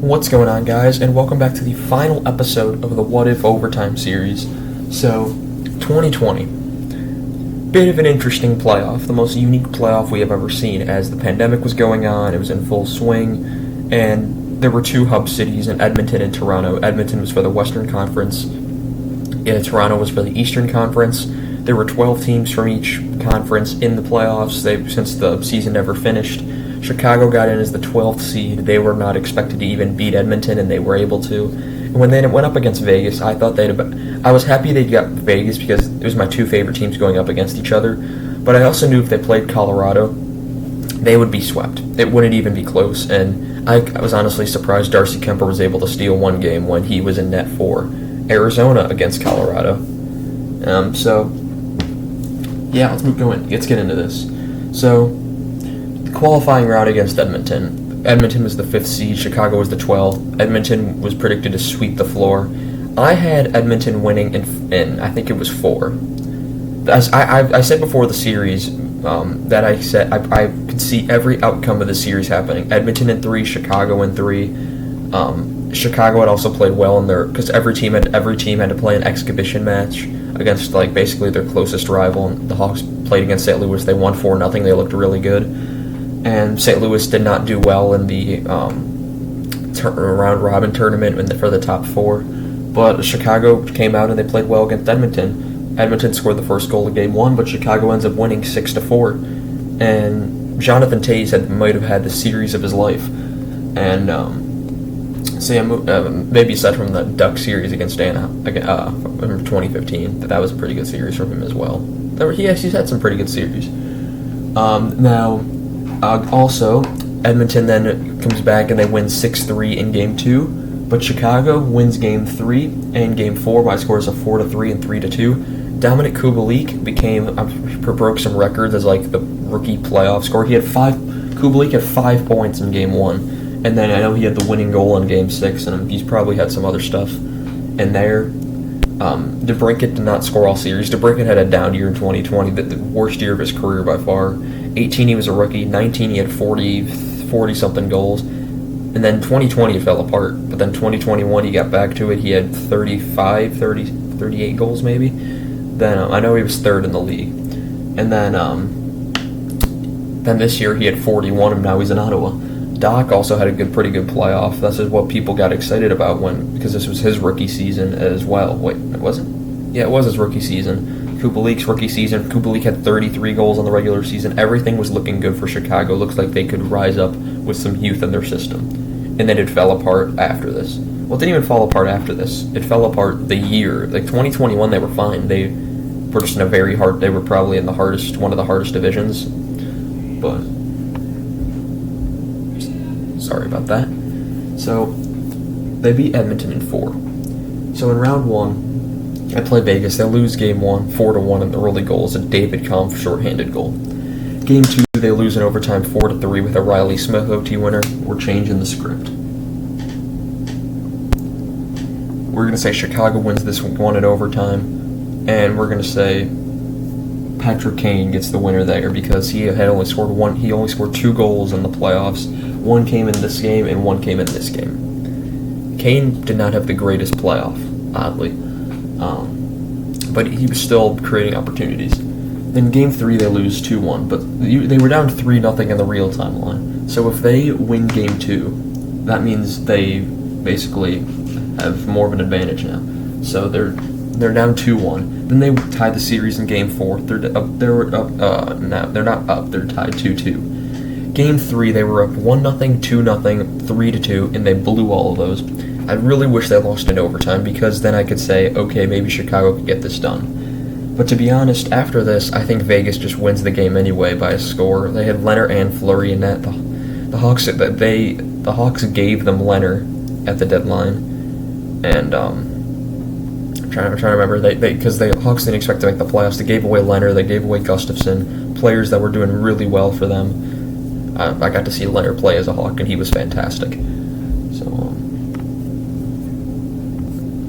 What's going on, guys, and welcome back to the final episode of the What If Overtime series. So, 2020. Bit of an interesting playoff, the most unique playoff we have ever seen, as the pandemic was going on, it was in full swing, and there were two hub cities in Edmonton and Toronto. Edmonton was for the Western Conference, and Toronto was for the Eastern Conference. There were 12 teams from each conference in the playoffs, since the season never finished. Chicago got in as the 12th seed. They were not expected to even beat Edmonton, and they were able to. And when they went up against Vegas, I thought I was happy they got Vegas because it was my two favorite teams going up against each other. But I also knew if they played Colorado, they would be swept. It wouldn't even be close. And I was honestly surprised Darcy Kemper was able to steal one game when he was in net for Arizona against Colorado. Let's get into this. So, qualifying route against Edmonton. Edmonton was the 5th seed, Chicago was the 12th. Edmonton was predicted to sweep the floor. I had Edmonton winning in I think it was 4. As I said before the series, that I said I could see every outcome of the series happening. Edmonton in 3, Chicago in 3. Chicago had also played well in their, because every team had to play an exhibition match against basically their closest rival. And the Hawks played against St. Louis. They won 4-0. They looked really good. And St. Louis did not do well in the round-robin tournament for the top 4. But Chicago came out and they played well against Edmonton. Edmonton scored the first goal of Game 1, but Chicago ends up winning 6-4. And Jonathan Toews might have had the series of his life. And maybe aside from the Duck series against Anaheim in 2015, that was a pretty good series from him as well. He's had some pretty good series. Also, Edmonton then comes back and they win 6-3 in Game 2, but Chicago wins Game 3 and Game 4 by scores of 4-3 and 3-2. Dominic Kubalik broke some records as the rookie playoff scorer. Kubalik had 5 points in Game 1, and then I know he had the winning goal in Game 6, and he's probably had some other stuff in there. DeBrincat did not score all series. DeBrincat had a down year in 2020, the worst year of his career by far. 18, he was a rookie. 19, he had 40-something goals. And then 2020, it fell apart. But then 2021, he got back to it. He had 38 goals maybe. Then I know he was 3rd in the league. And then this year, he had 41, and now he's in Ottawa. Doc also had a pretty good playoff. This is what people got excited about because this was his rookie season as well. Wait, it wasn't? Yeah, it was his rookie season. Kubalik's rookie season. Kubalik had 33 goals in the regular season. Everything was looking good for Chicago. Looks like they could rise up with some youth in their system. And then it fell apart after this. Well, it didn't even fall apart after this. It fell apart the year. 2021, they were fine. They were just they were probably in one of the hardest divisions. But sorry about that. So, they beat Edmonton in 4. So in round 1, I play Vegas. They lose Game 1, 4-1 in the early goals. A David Kampf shorthanded goal. Game 2, they lose in overtime 4-3 with a Riley Smith OT winner. We're changing the script. We're going to say Chicago wins this one in overtime, and we're going to say Patrick Kane gets the winner there because he only scored 2 goals in the playoffs. 1 came in this game, and 1 came in this game. Kane did not have the greatest playoff, oddly. But he was still creating opportunities. Then Game 3, they lose 2-1, but they were down 3-0 in the real-time line. So if they win Game 2, that means they basically have more of an advantage now. So they're down 2-1. Then they tied the series in Game 4. They're not up. They're tied 2-2. Game 3, they were up 1-0, 2-0, 3-2, and they blew all of those. I really wish they lost in overtime because then I could say, okay, maybe Chicago could get this done. But to be honest, after this, I think Vegas just wins the game anyway by a score. They had Leonard and Fleury in net. The Hawks gave them Leonard at the deadline, and I'm trying to remember because the Hawks didn't expect to make the playoffs. They gave away Leonard, they gave away Gustafsson, players that were doing really well for them. I got to see Leonard play as a Hawk, and he was fantastic. So.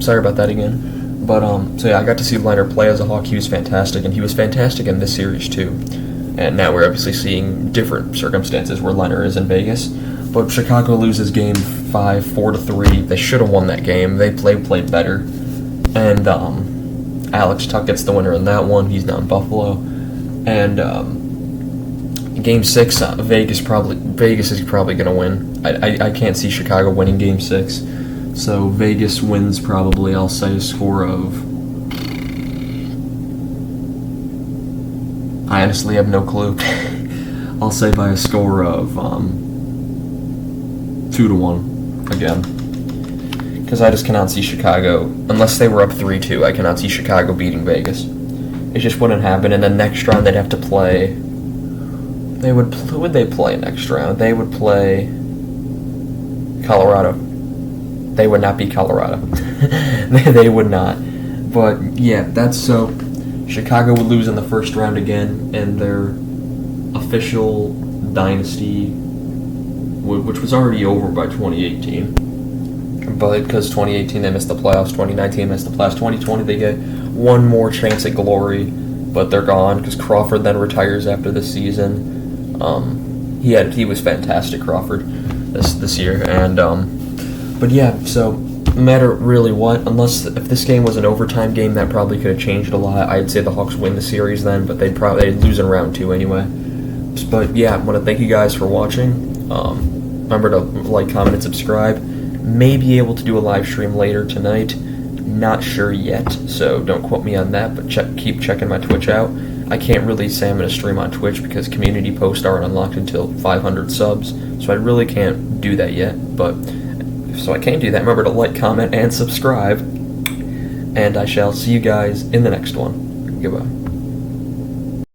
Sorry about that again. But, I got to see Leonard play as a Hawk. He was fantastic, and he was fantastic in this series, too. And now we're obviously seeing different circumstances where Leonard is in Vegas. But Chicago loses Game 5, 4-3. They should have won that game. They played better. And Alex Tuck gets the winner in that one. He's now in Buffalo. And Game 6, Vegas is probably going to win. I can't see Chicago winning Game 6. So Vegas wins probably, I'll say, a score of... I honestly have no clue. I'll say by a score of 2-1 again. Because I just cannot see Chicago, unless they were up 3-2, I cannot see Chicago beating Vegas. It just wouldn't happen. And then next round they'd have to play... Who would they play next round? They would play Colorado. They would not beat Colorado. They would not. But yeah, that's so. Chicago would lose in the first round again, and their official dynasty, which was already over by 2018. But because 2018 they missed the playoffs, 2019 missed the playoffs, 2020 they get one more chance at glory, but they're gone because Crawford then retires after this season. He was fantastic, Crawford, this year, and but yeah, so no matter really what, unless if this game was an overtime game, that probably could have changed a lot. I'd say the Hawks win the series then, but they'd lose in round 2 anyway. But yeah, I want to thank you guys for watching. Remember to like, comment, and subscribe. May be able to do a live stream later tonight. Not sure yet, so don't quote me on that, but keep checking my Twitch out. I can't really say I'm going to stream on Twitch because community posts aren't unlocked until 500 subs, so I really can't do that yet, but so I can do that. Remember to like, comment, and subscribe, and I shall see you guys in the next one. Goodbye.